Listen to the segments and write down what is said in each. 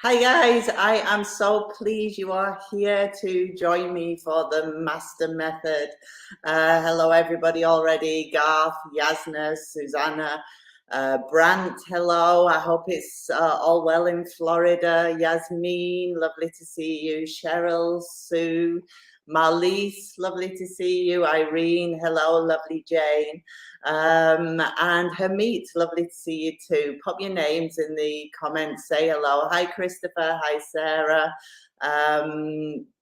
Hi guys, I am so pleased you are here to join me for the Master Method. Hello everybody already, Garth, Yasna, Susanna, Brant, hello. I hope it's all well in Florida. Yasmin, lovely to see you. Cheryl, Sue, Marlies, lovely to see you. Irene, hello, lovely Jane. And Hermeet, lovely to see you too. Pop your names in the comments, say hello. Hi Christopher, hi Sarah.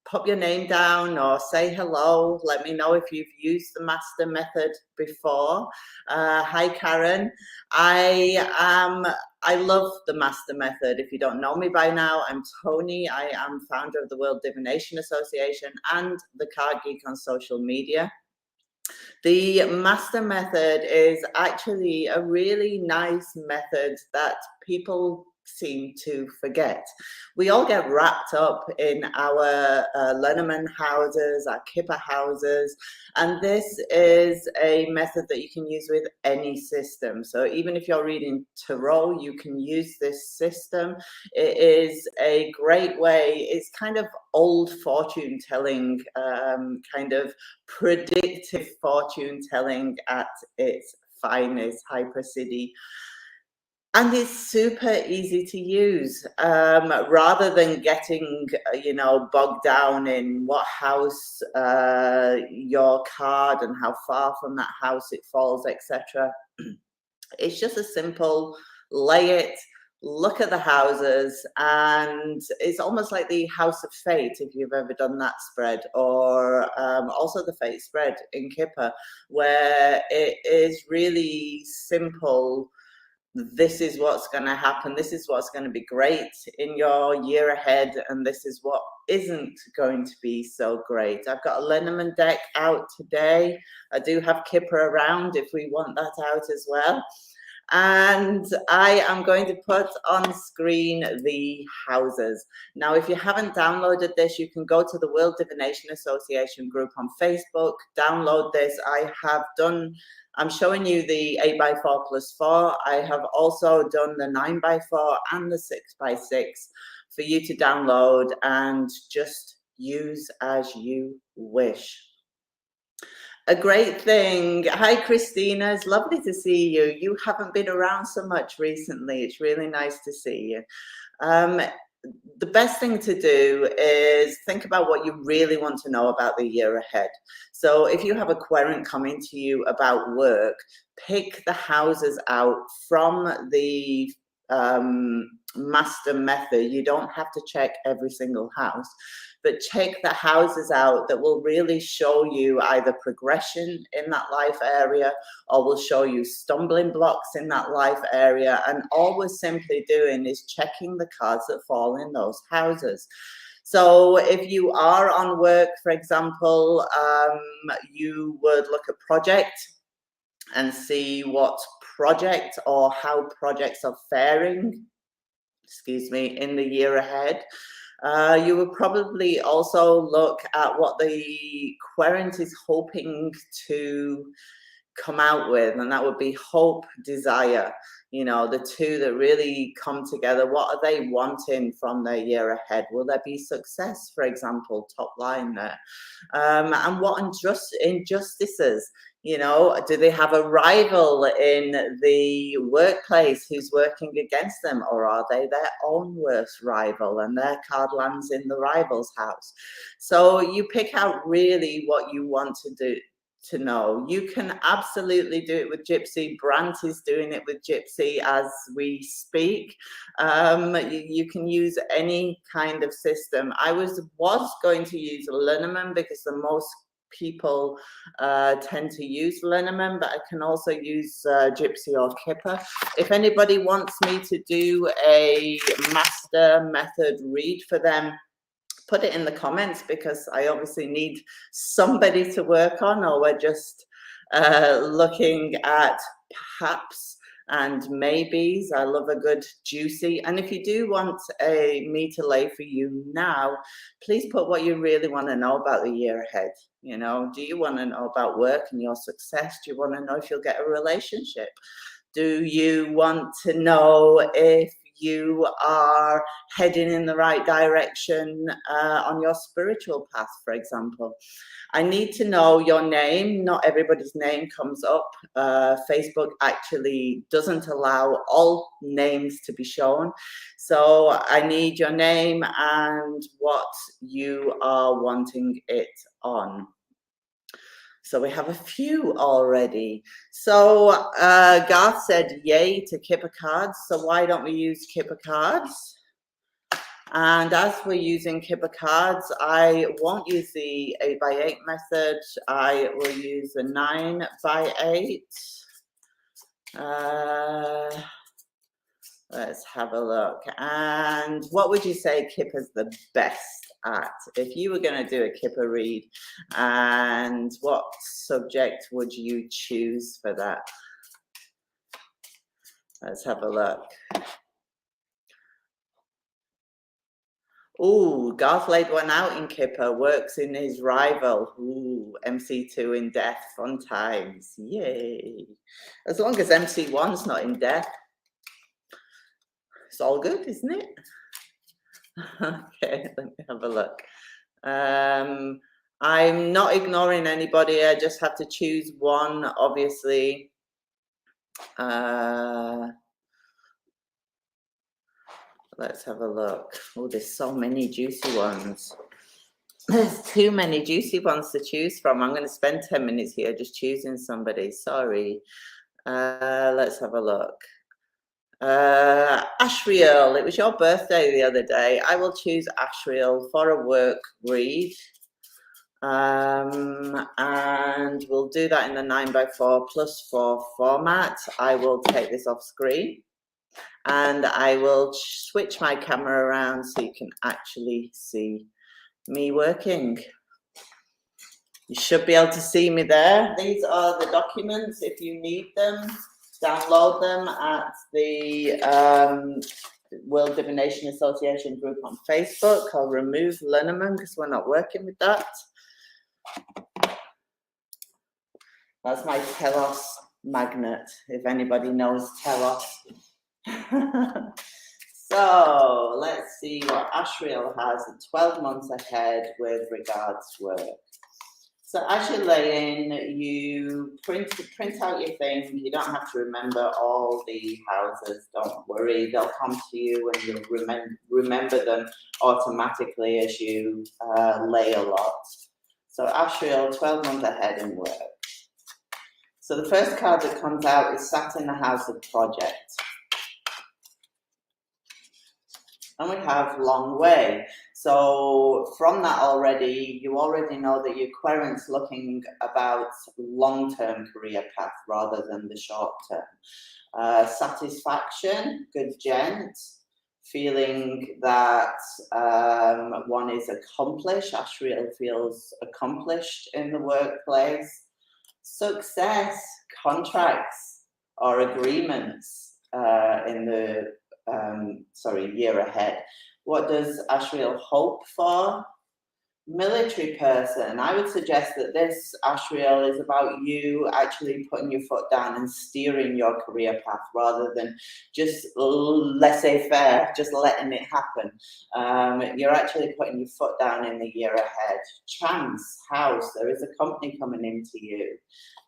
Pop your name down or say hello. Let me know if you've used the Master Method before. Hi Karen. I love the Master Method. If you don't know me by now, I'm Tony. I am founder of the World Divination Association and the Card Geek on social media. The Master Method is actually a really nice method that people seem to forget. We all get wrapped up in our Lenormand houses, our Kipper houses, and this is a method that you can use with any system. So even if you're reading tarot, you can use this system. It is a great way. It's kind of old fortune telling, kind of predictive fortune telling at its finest, Hypercity. And it's super easy to use, rather than getting, bogged down in what house your card and how far from that house it falls, etc. It's just a simple lay it, look at the houses, and it's almost like the House of Fate, if you've ever done that spread, or also the Fate spread in Kipper, where it is really simple. This is what's going to happen. This is what's going to be great in your year ahead, and this is what isn't going to be so great. I've got a Lenormand deck out today. I do have Kipper around if we want that out as well. And I am going to put on screen the houses. Now, if you haven't downloaded this, you can go to the World Divination Association group on Facebook, download this. I'm showing you the 8x4+4. I have also done the 9x4 and the 6x6 for you to download and just use as you wish. A great thing. Hi, Christina. It's lovely to see you. You haven't been around so much recently. It's really nice to see you. The best thing to do is think about what you really want to know about the year ahead. So if you have a querent coming to you about work, pick the houses out from the Master Method. You don't have to check every single house, but check the houses out that will really show you either progression in that life area or will show you stumbling blocks in that life area. And all we're simply doing is checking the cards that fall in those houses. So if you are on work, for example, you would look at project and see what project or how projects are faring, in the year ahead. You would probably also look at what the querent is hoping to come out with, and that would be hope, desire, the two that really come together. What are they wanting from their year ahead? Will there be success, for example, top line there? And what injustices? Do they have a rival in the workplace who's working against them, or are they their own worst rival and their card lands in the rival's house? So you pick out really what you want to know. You can absolutely do it with Gypsy. Brant is doing it with Gypsy as we speak. You can use any kind of system. I was going to use Lenormand because the most people tend to use Lenormand, but I can also use Gypsy or Kipper. If anybody wants me to do a Master Method read for them, put it in the comments, because I obviously need somebody to work on, or we're just looking at perhaps and maybes. I love a good juicy. And if you do want me to lay for you now, please put what you really want to know about the year ahead. Do you want to know about work and your success? Do you want to know if you'll get a relationship? Do you want to know if you are heading in the right direction on your spiritual path, for example. I need to know your name. Not everybody's name comes up. Facebook actually doesn't allow all names to be shown. So I need your name and what you are wanting it on. So we have a few already. So Garth said yay to Kipper cards. So why don't we use Kipper cards? And as we're using Kipper cards, I won't use the 8x8 method. I will use the 9x8. Let's have a look. And what would you say Kipper's the best at? If you were going to do a Kipper read, and what subject would you choose for that? Let's have a look. Ooh, Garth laid one out in Kipper, works in his rival. Ooh, MC2 in death, fun times. Yay. As long as MC1's not in death, it's all good, isn't it? Okay, let me have a look. I'm not ignoring anybody. I just have to choose one, obviously. Let's have a look. Oh, there's so many juicy ones. There's too many juicy ones to choose from. I'm going to spend 10 minutes here just choosing somebody. Sorry. Let's have a look. Ashrael, it was your birthday the other day. I will choose Ashrael for a work read. And we'll do that in the 9x4+4 format. I will take this off screen. And I will switch my camera around so you can actually see me working. You should be able to see me there. These are the documents. If you need them, download them at the World Divination Association group on Facebook. I'll remove Lenormand because we're not working with that. That's my Telos magnet, if anybody knows Telos. So let's see what Ashrael has in 12 months ahead with regards to work. So as you're laying, you print out your thing. You don't have to remember all the houses. Don't worry, they'll come to you and you'll remember them automatically as you lay a lot. So Ashrael, 12 months ahead in work. So the first card that comes out is sat in the house of project. And we have long way. So from that already, you already know that your querent's looking about long-term career path rather than the short-term. Satisfaction, good gent. Feeling that one is accomplished. Ashrael feels accomplished in the workplace. Success, contracts or agreements in the year ahead. What does Ashrael hope for? Military person. I would suggest that this Ashrael is about you actually putting your foot down and steering your career path rather than just laissez-faire, just letting it happen. You're actually putting your foot down in the year ahead. Chance, house, there is a company coming into you.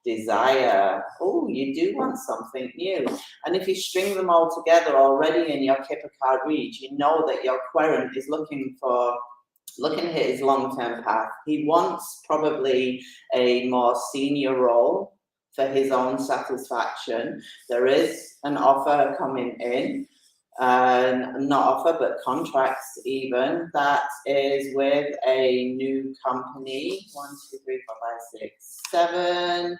Desire, oh, you do want something new. And if you string them all together already in your Kipper card read, you know that your querent is looking at his long-term path. He wants probably a more senior role for his own satisfaction. There is an offer coming in, not offer, but contracts even, that is with a new company. 1, 2, 3, 4, 5, 6, 7.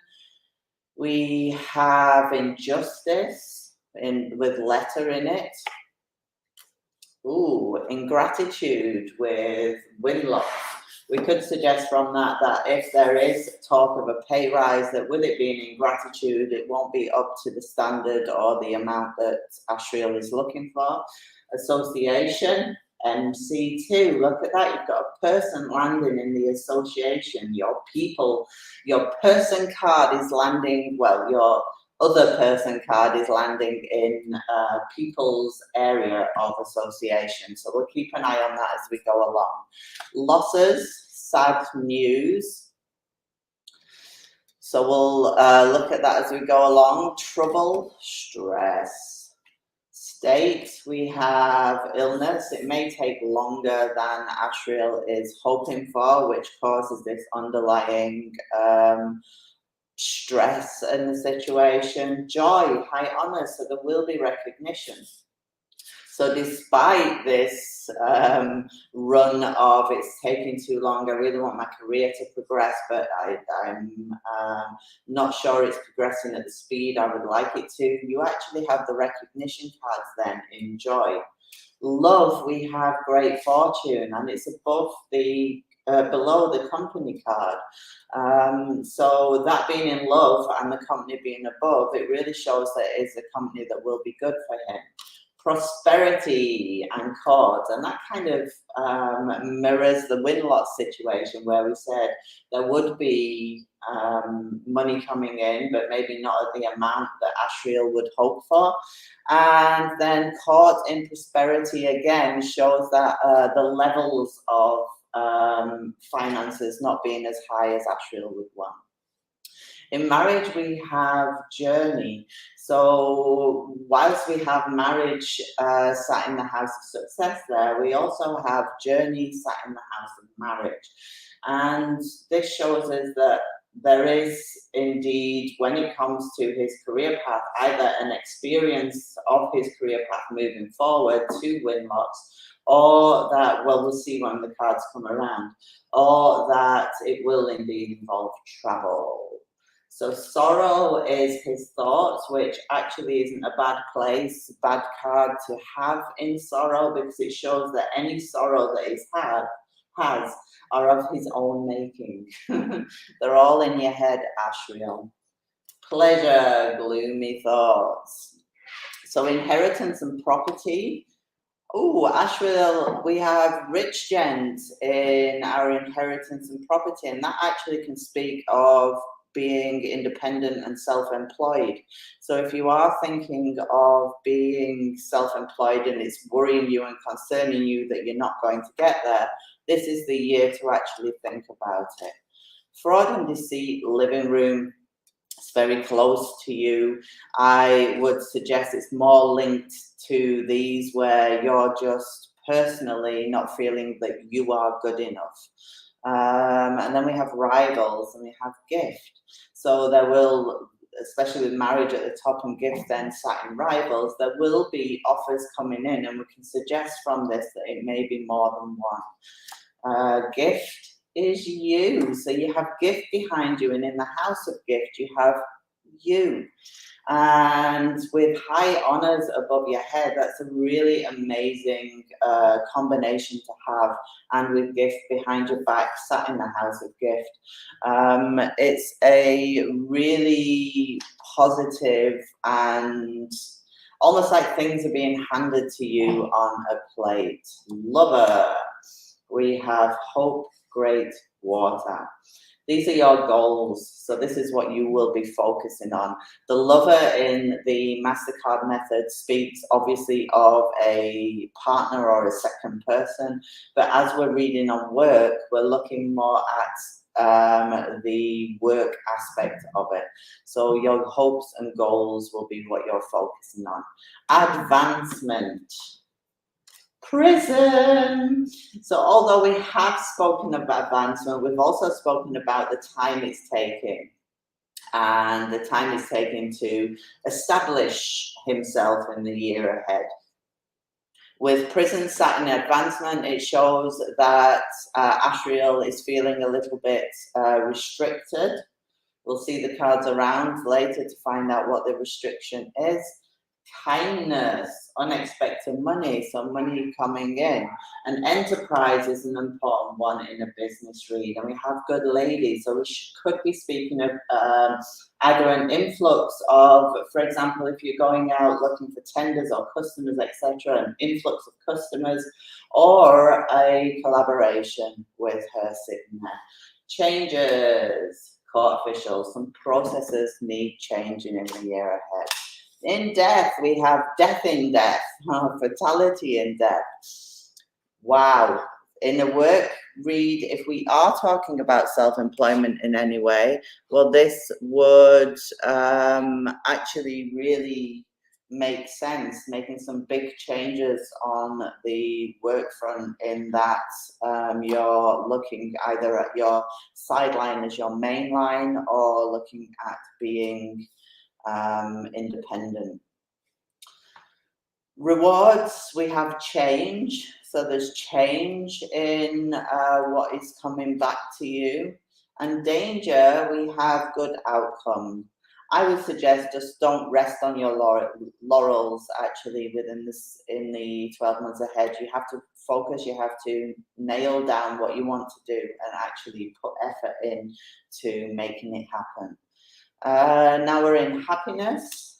We have injustice with letter in it. Ooh, ingratitude with win-loss. We could suggest from that if there is talk of a pay rise, that with it being ingratitude, it won't be up to the standard or the amount that Ashrael is looking for. Association, MC2, look at that, you've got a person landing in the association, your people, your person card is landing, well, your other person card is landing in people's area of association. So we'll keep an eye on that as we go along. Losses, sad news. So we'll look at that as we go along. Trouble, stress. State, we have illness. It may take longer than Ashrael is hoping for, which causes this underlying stress in the situation. Joy, high honor, so there will be recognition. So despite this run of it's taking too long, I really want my career to progress, but I'm not sure it's progressing at the speed I would like it to, you actually have the recognition cards then in joy. Love, we have great fortune, and it's above the below the company card. So that being in love and the company being above, it really shows that it's a company that will be good for him. Prosperity and chords, and that kind of mirrors the win-lot situation where we said there would be money coming in, but maybe not at the amount that Ashrael would hope for. And then chords in prosperity again shows that the levels of finances not being as high as Ashrael would want. In marriage, we have journey. So whilst we have marriage sat in the house of success there, we also have journey sat in the house of marriage. And this shows us that there is indeed, when it comes to his career path, either an experience of his career path moving forward to win-lots, or that, well, we'll see when the cards come around, or that it will indeed involve travel. So sorrow is his thoughts, which actually isn't a bad place, bad card to have in sorrow, because it shows that any sorrow that he's has are of his own making. They're all in your head, Ashrael. Pleasure, gloomy thoughts. So inheritance and property. Oh, Ashrael, we have rich gens in our inheritance and property, and that actually can speak of being independent and self-employed. So if you are thinking of being self-employed and it's worrying you and concerning you that you're not going to get there, this is the year to actually think about it. Fraud and deceit, living room, it's very close to you. I would suggest it's more linked to these where you're just personally not feeling that you are good enough. And then we have rivals and we have gift. So there will, especially with marriage at the top and gift then sat in rivals, there will be offers coming in, and we can suggest from this that it may be more than one. Gift is you. So you have gift behind you, and in the house of gift you have you. And with high honors above your head, that's a really amazing combination to have. And with gift behind your back, sat in the house of gift, it's a really positive and almost like things are being handed to you on a plate. Lover, we have hope, great water. These are your goals, so this is what you will be focusing on. The lover in the MasterCard method speaks obviously of a partner or a second person, but as we're reading on work, we're looking more at the work aspect of it. So your hopes and goals will be what you're focusing on. Advancement. Prison. So although we have spoken about advancement, we've also spoken about the time it's taking, and the time it's taking to establish himself in the year ahead. With prison sat in advancement, it shows that Ashrael is feeling a little bit restricted. We'll see the cards around later to find out what the restriction is. Kindness, unexpected money, so money coming in. And enterprise is an important one in a business read. And we have good lady, so we could be speaking of either an influx of, for example, if you're going out looking for tenders or customers, etc., an influx of customers, or a collaboration with her sitting there. Changes, court officials. Some processes need changing in the year ahead. In death, we have death in death, fatality in death. Wow. In the work read, if we are talking about self-employment in any way, well, this would actually really make sense, making some big changes on the work front, in that you're looking either at your sideline as your main line, or looking at being independent. Rewards, we have change. So there's change in what is coming back to you. And danger, we have good outcome. I would suggest just don't rest on your laurels actually within this, in the 12 months ahead. You have to focus, you have to nail down what you want to do and actually put effort in to making it happen. Now we're in happiness.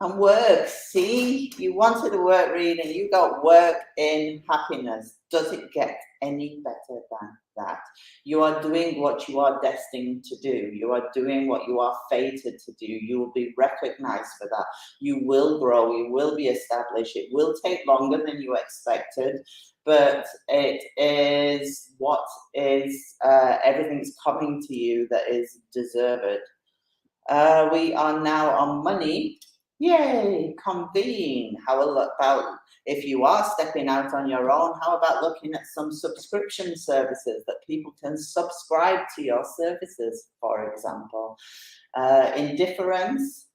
And work, see, you wanted a work read and you got work in happiness. Does it get any better than that? You are doing what you are destined to do. You are doing what you are fated to do. You will be recognized for that. You will grow. You will be established. It will take longer than you expected, but it is what is, everything's coming to you that is deserved. We are now on money. Yay, convene. How about if you are stepping out on your own, how about looking at some subscription services that people can subscribe to your services, for example. Indifference,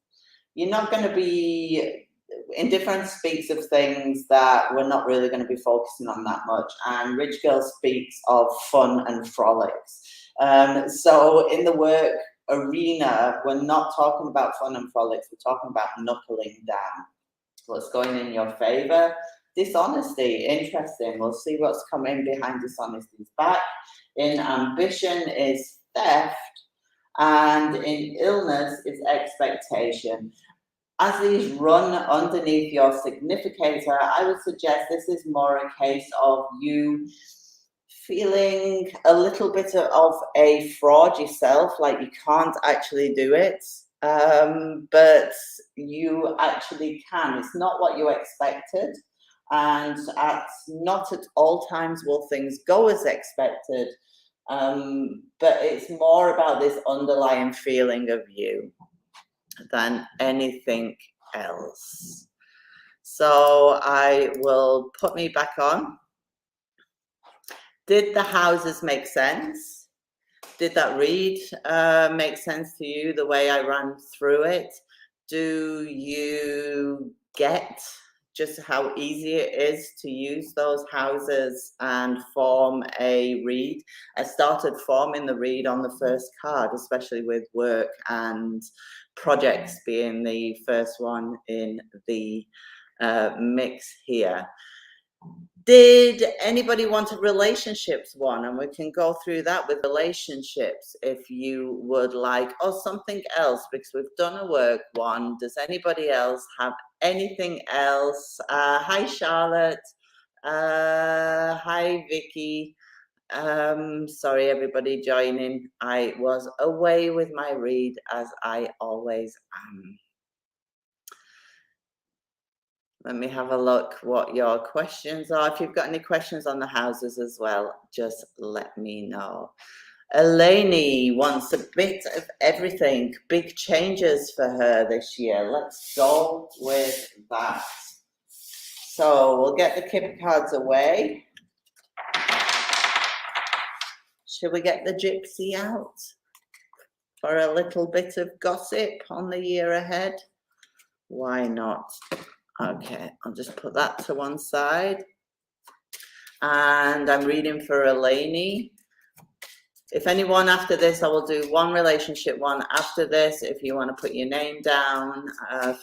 you're not going to be, indifference speaks of things that we're not really going to be focusing on that much. And Rich Girl speaks of fun and frolics. So in the work arena, we're not talking about fun and frolics, we're talking about knuckling down. What's going in your favor? Dishonesty, interesting. We'll see what's coming behind dishonesty's back. In ambition is theft, and in illness is expectation. As these run underneath your significator, I would suggest this is more a case of you feeling a little bit of a fraud yourself, like you can't actually do it, but you actually can. It's not what you expected, and not at all times will things go as expected, but it's more about this underlying feeling of you than anything else. So I will put me back on. Did the houses make sense? Did that read make sense to you the way I ran through it? Do you get just how easy it is to use those houses and form a read? I started forming the read on the first card, especially with work and projects being the first one in the mix here. Did anybody want a relationships one? And we can go through that with relationships if you would like, or something else, because we've done a work one. Does anybody else have anything else? Hi, Charlotte. Hi, Vicky. Sorry, everybody joining. I was away with my read, as I always am. Let me have a look what your questions are. If you've got any questions on the houses as well, just let me know. Elainey wants a bit of everything. Big changes for her this year. Let's go with that. So we'll get the Kipper cards away. Should we get the Gypsy out for a little bit of gossip on the year ahead? Why not? Okay, I'll just put that to one side. And I'm reading for Elainey. If anyone after this, I will do one relationship one after this. If you want to put your name down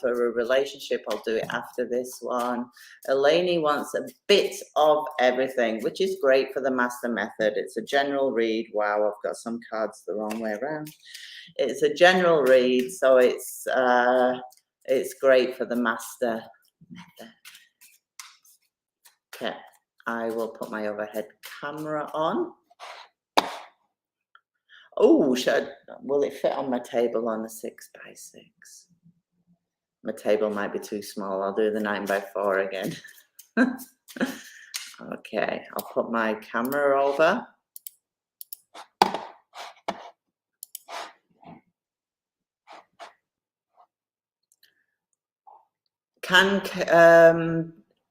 for a relationship, I'll do it after this one. Elainey wants a bit of everything, which is great for the master method. It's a general read. Wow, I've got some cards the wrong way around. It's a general read, so it's great for the master method. Okay, I will put my overhead camera on. Oh, will it fit on my table on a 6x6? My table might be too small. I'll do the 9x4 again. Okay, I'll put my camera over.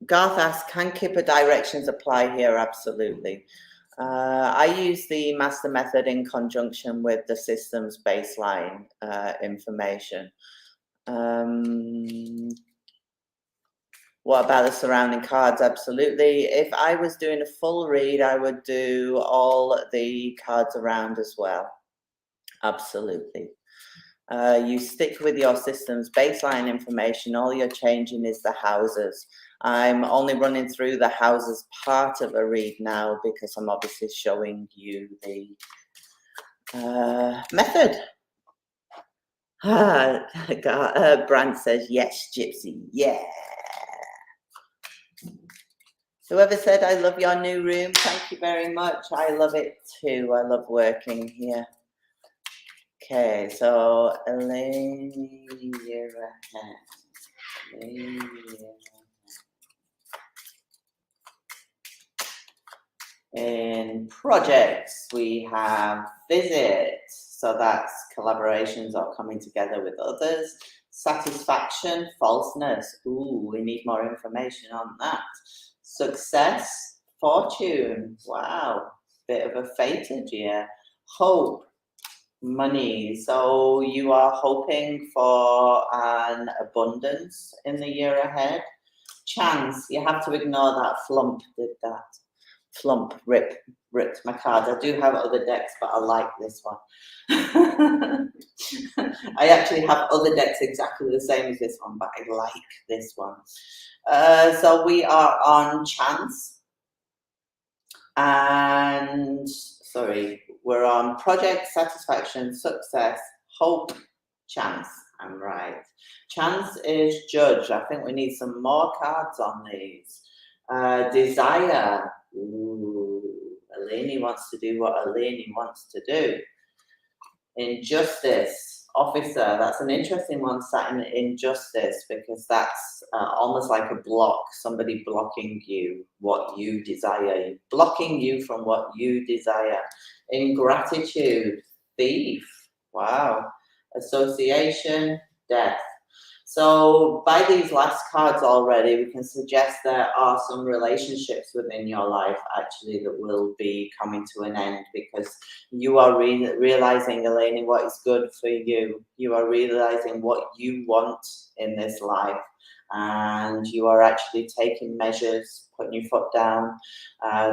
Garth asks, can Kipper directions apply here? Absolutely. I use the master method in conjunction with the system's baseline information. What about the surrounding cards? Absolutely. If I was doing a full read, I would do all the cards around as well. Absolutely. You stick with your system's baseline information. All you're changing is the houses. I'm only running through the houses part of a read now because I'm obviously showing you the method. Brand says, yes, Gypsy, yeah. Whoever said, I love your new room, thank you very much. I love it too. I love working here. Okay, so Elainey, year ahead. In projects, we have visits, so that's collaborations or coming together with others. Satisfaction, falseness, ooh, we need more information on that. Success, fortune, wow, bit of a fated year. Hope, money, so you are hoping for an abundance in the year ahead. Chance, you have to ignore that flump did that. Flump, ripped my cards. I do have other decks, but I like this one. I actually have other decks exactly the same as this one, but I like this one. So we are on chance. And, sorry, we're on project, satisfaction, success, hope, chance. I'm right. Chance is judge. I think we need some more cards on these. Desire. Ooh, Elainey wants to do what Elainey wants to do. Injustice, officer. That's an interesting one, sat in injustice, because that's almost like a block, somebody blocking you, what you desire, blocking you from what you desire. Ingratitude, thief. Wow. Association, death. So by these last cards already, we can suggest there are some relationships within your life actually that will be coming to an end, because you are realizing, Elainey, what is good for you. You are realizing what you want in this life, and you are actually taking measures, putting your foot down,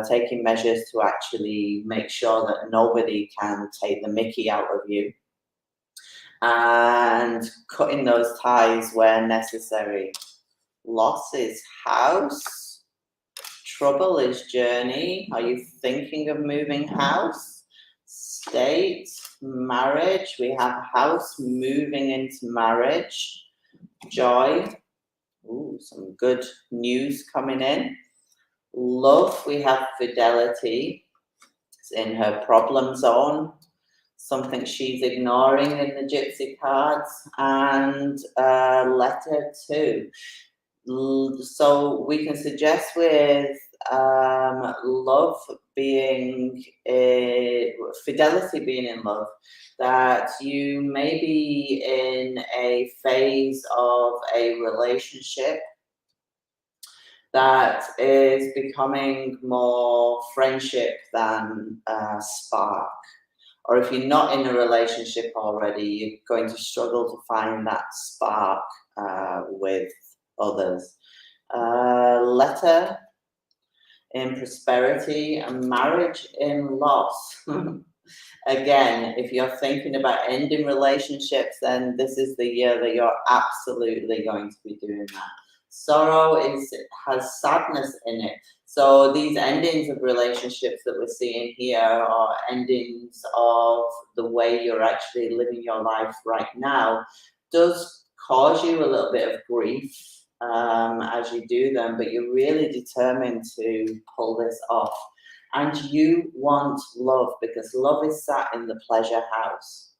taking measures to actually make sure that nobody can take the mickey out of you, and cutting those ties where necessary. Loss is house. Trouble is journey. Are you thinking of moving house? State, marriage. We have house moving into marriage. Joy. Ooh, some good news coming in. Love, we have fidelity. It's in her problem zone. Something she's ignoring in the Gypsy cards, and letter 2. So we can suggest with love being fidelity being in love, that you may be in a phase of a relationship that is becoming more friendship than spark. Or if you're not in a relationship already, you're going to struggle to find that spark with others. Letter in prosperity, and marriage in loss. Again, if you're thinking about ending relationships, then this is the year that you're absolutely going to be doing that. Sorrow has sadness in it. So these endings of relationships that we're seeing here are endings of the way you're actually living your life right now, does cause you a little bit of grief as you do them, but you're really determined to pull this off. And you want love because love is sat in the pleasure house.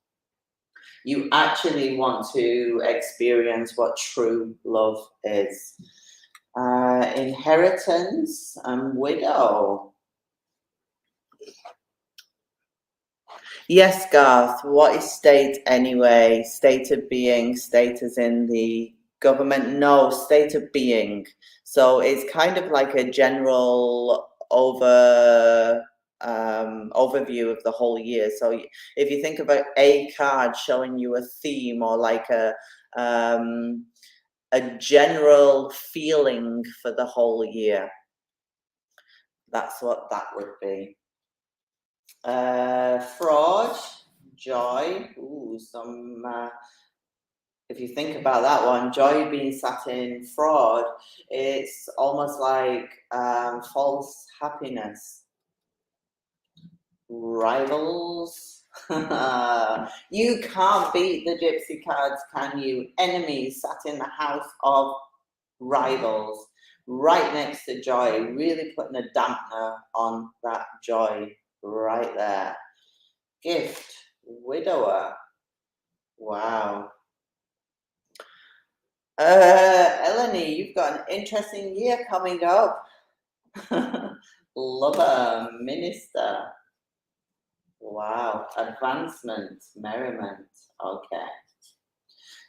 You actually want to experience what true love is. Inheritance and widow. Yes, Garth, what is state anyway? State of being, state as in the government? No, state of being. So it's kind of like a general overview of the whole year. So if you think about a card showing you a theme or like a general feeling for the whole year, that's what that would be. Fraud, joy. Ooh, some. If you think about that one, joy being sat in fraud, it's almost like false happiness. Rivals. You can't beat the Gypsy cards, can you? Enemies sat in the house of rivals, right next to joy, really putting a dampener on that joy right there. Gift, widower. Wow. Elainey, you've got an interesting year coming up. Lover, minister. Wow. Advancement, merriment. Okay.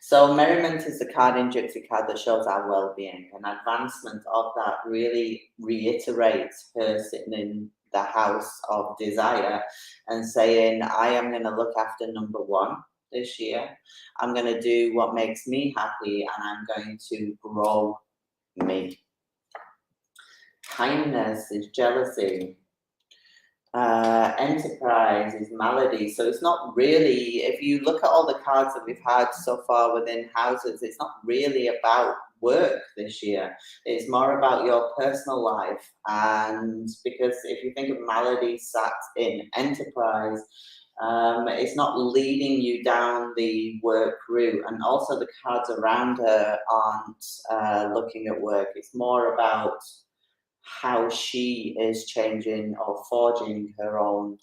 So merriment is the card in Gypsy card that shows our well-being, and advancement of that really reiterates her sitting in the house of desire and saying, I am going to look after number one this year. I'm going to do what makes me happy, and I'm going to grow me. Kindness is jealousy. Enterprise is malady. So it's not really, if you look at all the cards that we've had so far within houses, it's not really about work this year. It's more about your personal life. And because if you think of malady sat in enterprise, it's not leading you down the work route. And also the cards around her aren't looking at work. It's more about how she is changing or forging her own.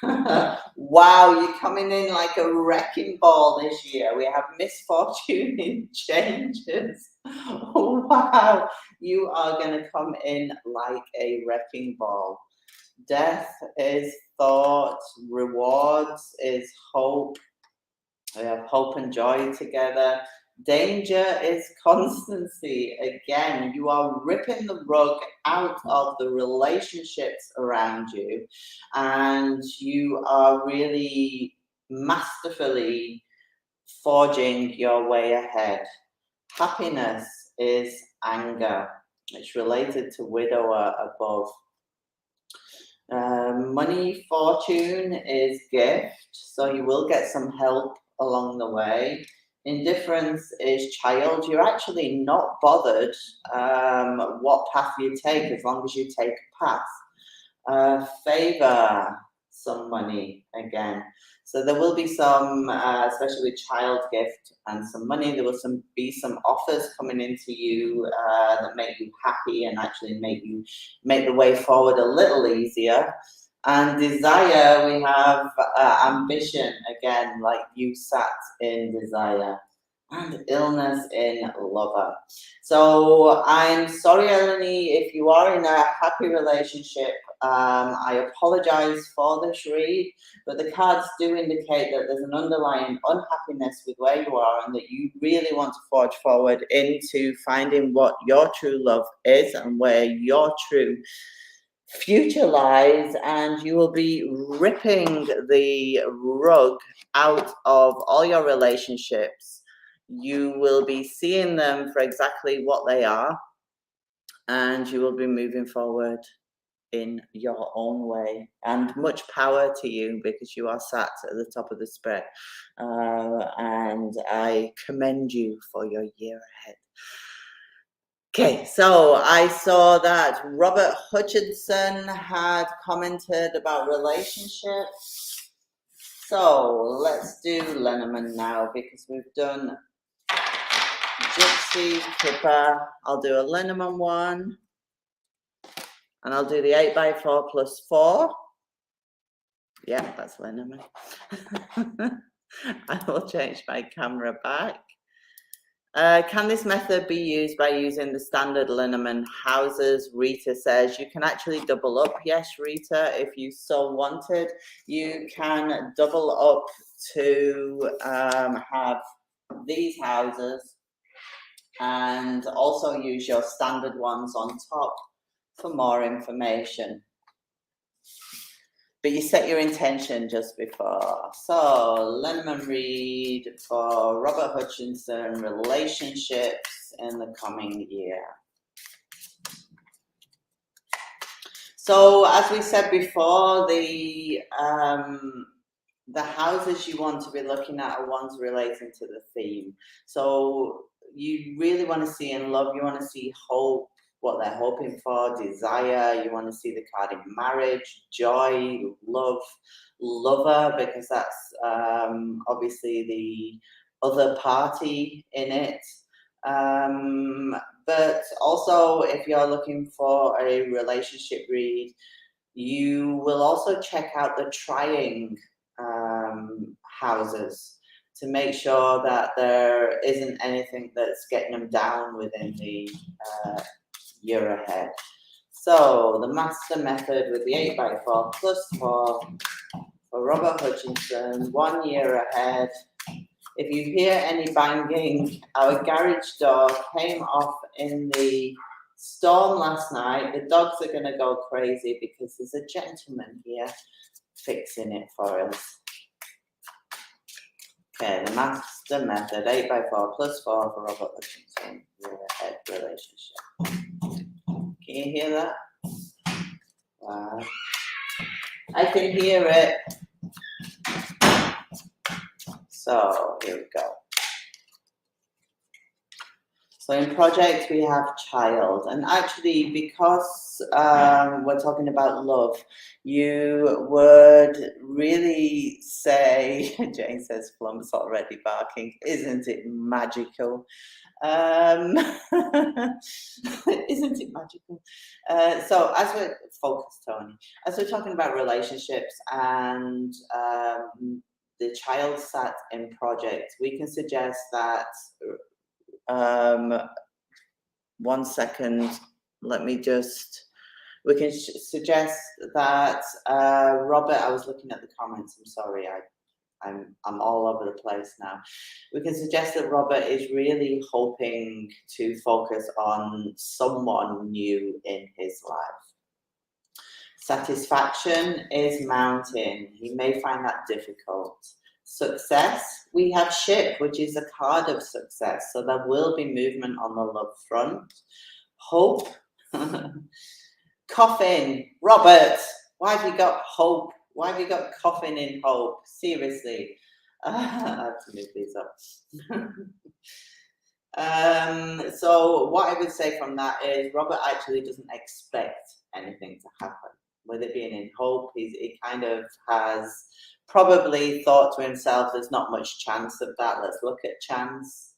Wow, you're coming in like a wrecking ball this year. We have misfortune in changes. Wow, you are going to come in like a wrecking ball. Death is thought, rewards is hope. We have hope and joy together. Danger is constancy. Again, you are ripping the rug out of the relationships around you, and you are really masterfully forging your way ahead. Happiness is anger. It's related to widower above. Money, fortune is gift, so you will get some help along the way. Indifference is child. You're actually not bothered what path you take as long as you take a path. Favor, some money again. So there will be some, especially with child gift and some money, there will be some offers coming into you that make you happy and actually make the way forward a little easier. And desire, we have ambition, again, like you sat in desire. And illness in lover. So I'm sorry, Elainey, if you are in a happy relationship, I apologize for this read, but the cards do indicate that there's an underlying unhappiness with where you are and that you really want to forge forward into finding what your true love is and where your true future lies, and you will be ripping the rug out of all your relationships. You will be seeing them for exactly what they are, and you will be moving forward in your own way. And much power to you, because you are sat at the top of the spread. And I commend you for your year ahead. Okay, so I saw that Robert Hutchinson had commented about relationships. So let's do Lenormand now, because we've done Gypsy, Kipper. I'll do a Lenormand one. And I'll do the 8x4 plus 4. Yeah, that's Lenormand. I will change my camera back. Can this method be used by using the standard Lenormand houses? Rita says you can actually double up. Yes, Rita, if you so wanted, you can double up to have these houses and also use your standard ones on top for more information. But you set your intention just before. So, Lenormand read for Robert Hutchinson, relationships in the coming year. So, as we said before, the houses you want to be looking at are ones relating to the theme. So, you really want to see in love, you want to see hope, what they're hoping for, desire. You want to see the card in marriage, joy, love, lover, because that's obviously the other party in it. But also, if you're looking for a relationship read, you will also check out the trying houses to make sure that there isn't anything that's getting them down within the year ahead. So the master method with the 8x4 plus 4 for Robert Hutchinson, 1 year ahead. If you hear any banging, our garage door came off in the storm last night. The dogs are going to go crazy because there's a gentleman here fixing it for us. Okay, the master method, 8x4 plus 4 for Robert Hutchinson, year ahead relationship. Can you hear that? Wow. I can hear it. So here we go. So in project we have child, and actually because we're talking about love, you would really say, Jane says Plum's already barking, isn't it magical? Isn't it magical? So as we're focused, Tony, as we're talking about relationships and the child sat in project, we can suggest that 1 second, let me just, we can suggest that Robert, I was looking at the comments, I'm sorry, I'm all over the place now. We can suggest that Robert is really hoping to focus on someone new in his life. Satisfaction is mountain. He may find that difficult. Success, we have ship, which is a card of success. So there will be movement on the love front. Hope. Coffin. Robert, why have you got hope? Why have you got coffin in hope? Seriously. I have to move these up. So what I would say from that is Robert actually doesn't expect anything to happen. With it being in hope, he kind of has probably thought to himself, there's not much chance of that. Let's look at chance.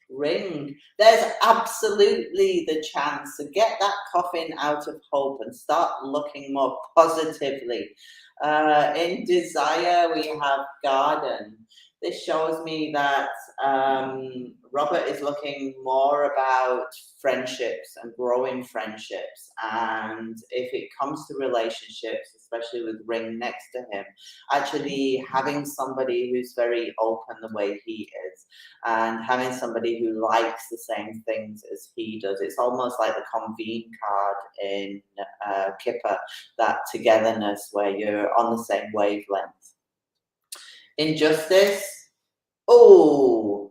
Ring. There's absolutely the chance. So get that coffin out of hope and start looking more positively. In desire, we have garden. This shows me that Robert is looking more about friendships and growing friendships. And if it comes to relationships, especially with Ring next to him, actually having somebody who's very open the way he is and having somebody who likes the same things as he does. It's almost like the convene card in Kipper, that togetherness where you're on the same wavelength. Injustice, oh,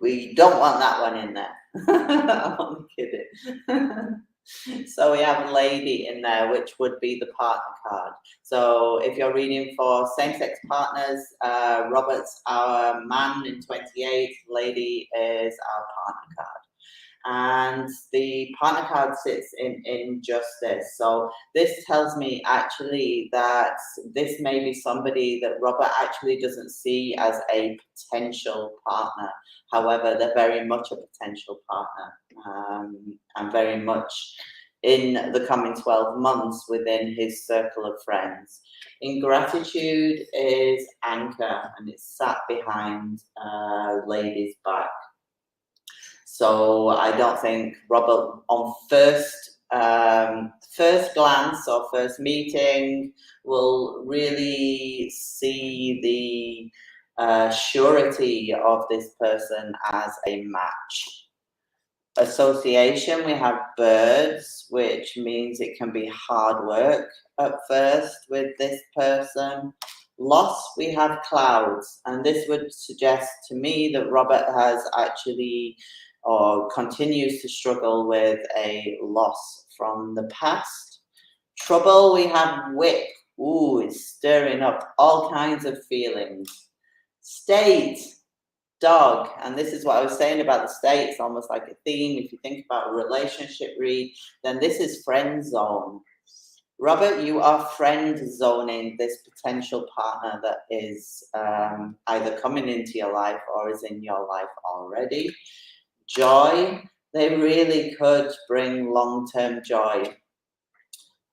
we don't want that one in there. I'm only kidding. So we have lady in there, which would be the partner card. So if you're reading for same-sex partners, Robert's our man in 28, lady is our partner card. And the partner card sits in injustice. So this tells me actually that this may be somebody that Robert actually doesn't see as a potential partner. However, they're very much a potential partner and very much in the coming 12 months within his circle of friends. Ingratitude is anchor, and it's sat behind lady's back. So I don't think Robert, on first glance or first meeting, will really see the surety of this person as a match. Association, we have birds, which means it can be hard work at first with this person. Loss, we have clouds, and this would suggest to me that Robert has actually or continues to struggle with a loss from the past. Trouble, we have whip. Ooh, it's stirring up all kinds of feelings. State, dog, and this is what I was saying about the state. It's almost like a theme. If you think about a relationship read, then this is friend zone. Robert, you are friend zoning this potential partner that is either coming into your life or is in your life already. Joy, they really could bring long-term joy.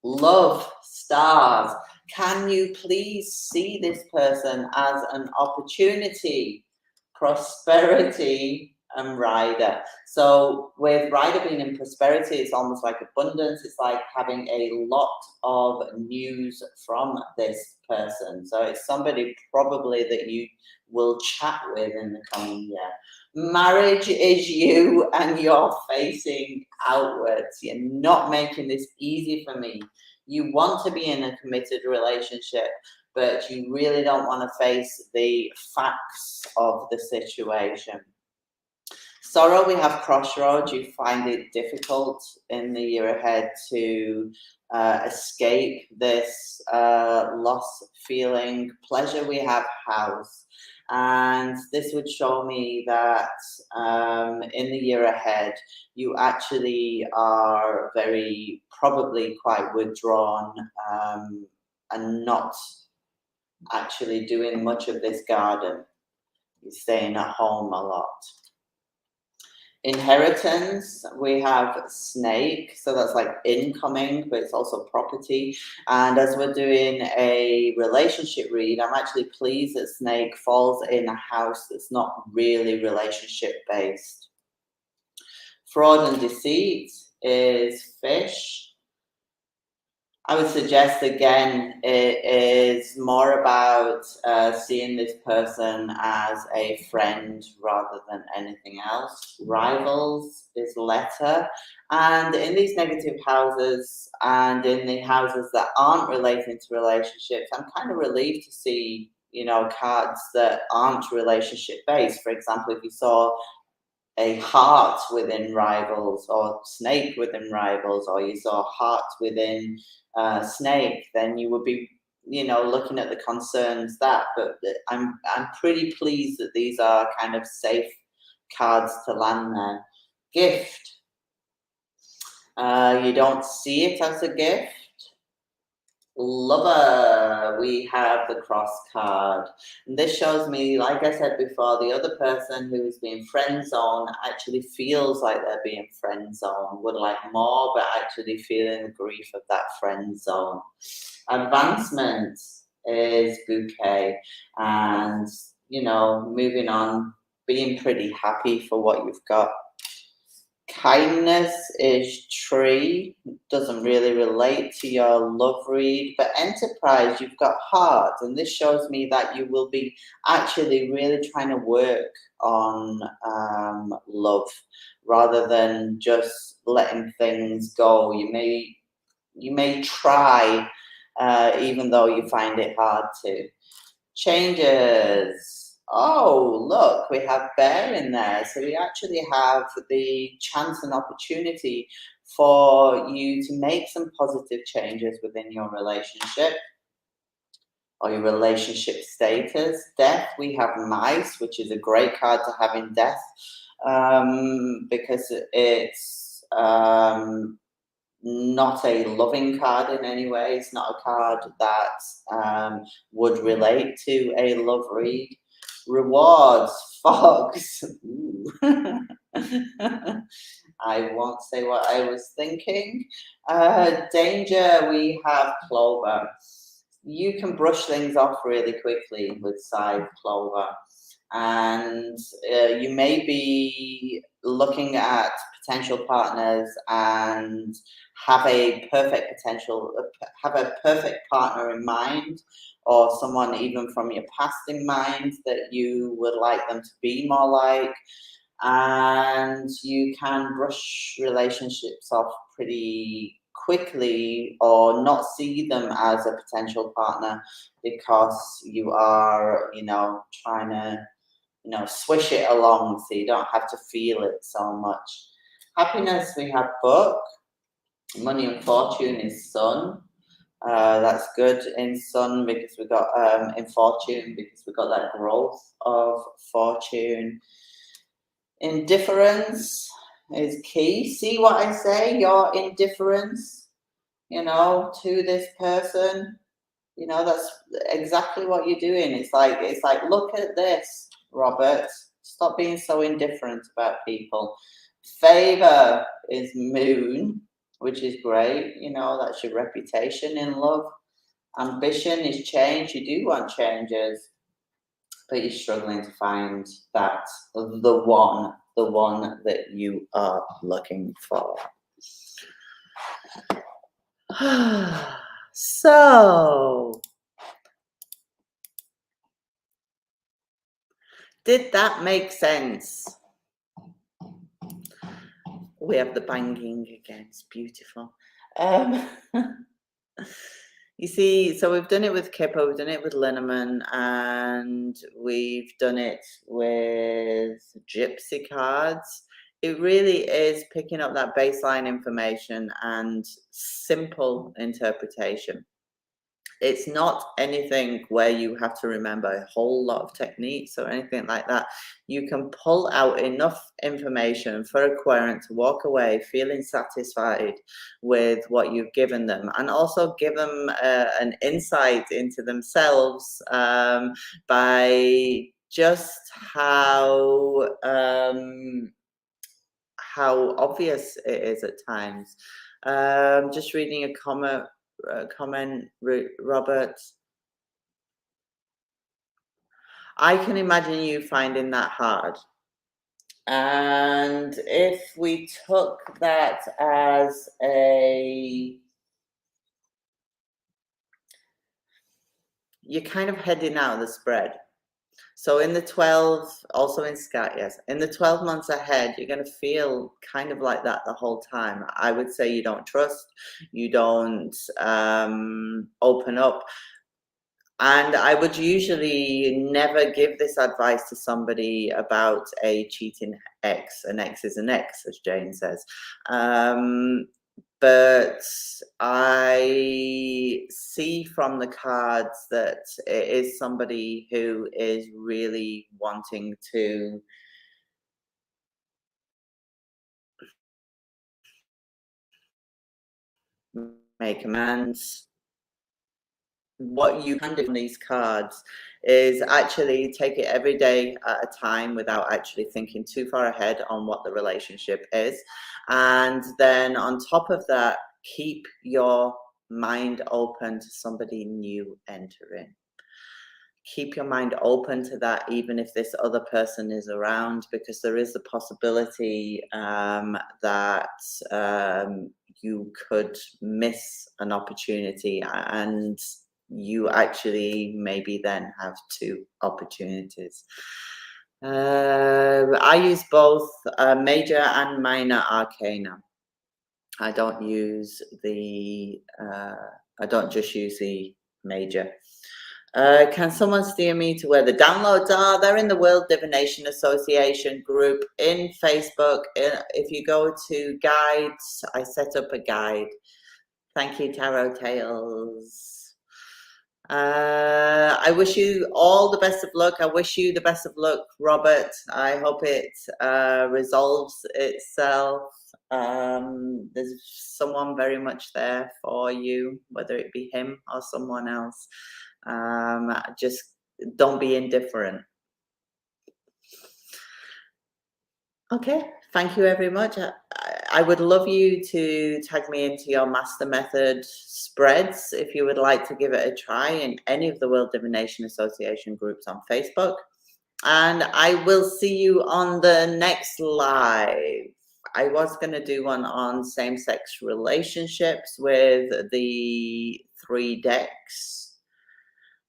Love, stars, can you please see this person as an opportunity? Prosperity and rider. So with rider being in prosperity, it's almost like abundance. It's like having a lot of news from this person. So it's somebody probably that you will chat with in the coming year. Marriage is you, and you're facing outwards. You're not making this easy for me. You want to be in a committed relationship, but you really don't want to face the facts of the situation. Sorrow, we have crossroads. You find it difficult in the year ahead to escape this loss feeling. Pleasure, we have house. And this would show me that in the year ahead, you actually are very, probably quite withdrawn and not actually doing much of this garden. You're staying at home a lot. Inheritance, we have snake, so that's like incoming, but it's also property. And as we're doing a relationship read, I'm actually pleased that snake falls in a house that's not really relationship based. Fraud and deceit is fish. I would suggest again, it is more about seeing this person as a friend rather than anything else. Rivals is letter. And in these negative houses and in the houses that aren't relating to relationships, I'm kind of relieved to see, you know, cards that aren't relationship based. For example, if you saw a heart within rivals or snake within rivals, or you saw heart within snake, then you would be, you know, looking at the concerns that. But I'm pretty pleased that these are kind of safe cards to land there. Gift. You don't see it as a gift. Lover, we have the cross card. And this shows me, like I said before, the other person who is being friend zoned actually feels like they're being friend zoned, would like more, but actually feeling the grief of that friend zone. Advancement is bouquet, and, you know, moving on, being pretty happy for what you've got. Kindness is tree, doesn't really relate to your love read, but enterprise, you've got heart, and this shows me that you will be actually really trying to work on love rather than just letting things go. You may try, even though you find it hard to. Changes. Oh, look, we have bear in there. So we actually have the chance and opportunity for you to make some positive changes within your relationship or your relationship status. Death, we have mice, which is a great card to have in death because it's not a loving card in any way. It's not a card that would relate to a love read. Rewards, fox. I won't say what I was thinking. Danger, we have Clover. You can brush things off really quickly with Scythe Clover. And you may be looking at potential partners and have a perfect partner in mind, or someone even from your past in mind that you would like them to be more like. And you can brush relationships off pretty quickly or not see them as a potential partner because you are, trying to, swish it along so you don't have to feel it so much. Happiness, we have Book. Money and Fortune is Sun. That's good in Sun because we got in Fortune because we got that growth of Fortune. Indifference is key. See what I say? Your indifference, to this person. That's exactly what you're doing. It's like, look at this, Robert. Stop being so indifferent about people. Favor is Moon, which is great. That's your reputation in love. Ambition is change. You do want changes, but you're struggling to find that the one that you are looking for. So, did that make sense? We have the banging again. It's beautiful. You see, so we've done it with Kipper, we've done it with Lenormand, and we've done it with Gypsy cards. It really is picking up that baseline information and simple interpretation. It's not anything where you have to remember a whole lot of techniques or anything like that. You can pull out enough information for a querent to walk away feeling satisfied with what you've given them, and also give them an insight into themselves by just how obvious it is at times. Just reading a comment, Robert. I can imagine you finding that hard. And if we took that as you're kind of heading out of the spread. So in the 12, also in Scat, yes, in the 12 months ahead, you're going to feel kind of like that the whole time. I would say you don't trust, you don't open up. And I would usually never give this advice to somebody about a cheating ex. An ex is an ex, as Jane says. But I see from the cards that it is somebody who is really wanting to make amends. What you can do on these cards is actually take it every day at a time without actually thinking too far ahead on what the relationship is. And then on top of that, keep your mind open to somebody new entering. Keep your mind open to that, even if this other person is around, because there is the possibility that you could miss an opportunity, and you actually maybe then have two opportunities. I use both major and minor arcana. I don't use the, I don't just use the major. Can someone steer me to where the downloads are? They're in the World Divination Association group in Facebook. If you go to guides, I set up a guide. Thank you, Tarot Tales. I wish you all the best of luck. I wish you the best of luck, Robert. I hope it resolves itself. There's someone very much there for you, whether it be him or someone else. Just don't be indifferent. Okay. Thank you very much. I would love you to tag me into your Master Method spreads if you would like to give it a try in any of the World Divination Association groups on Facebook. And I will see you on the next live. I was going to do one on same-sex relationships with the 3 decks.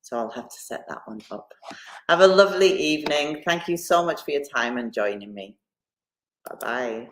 So I'll have to set that one up. Have a lovely evening. Thank you so much for your time and joining me. Bye-bye.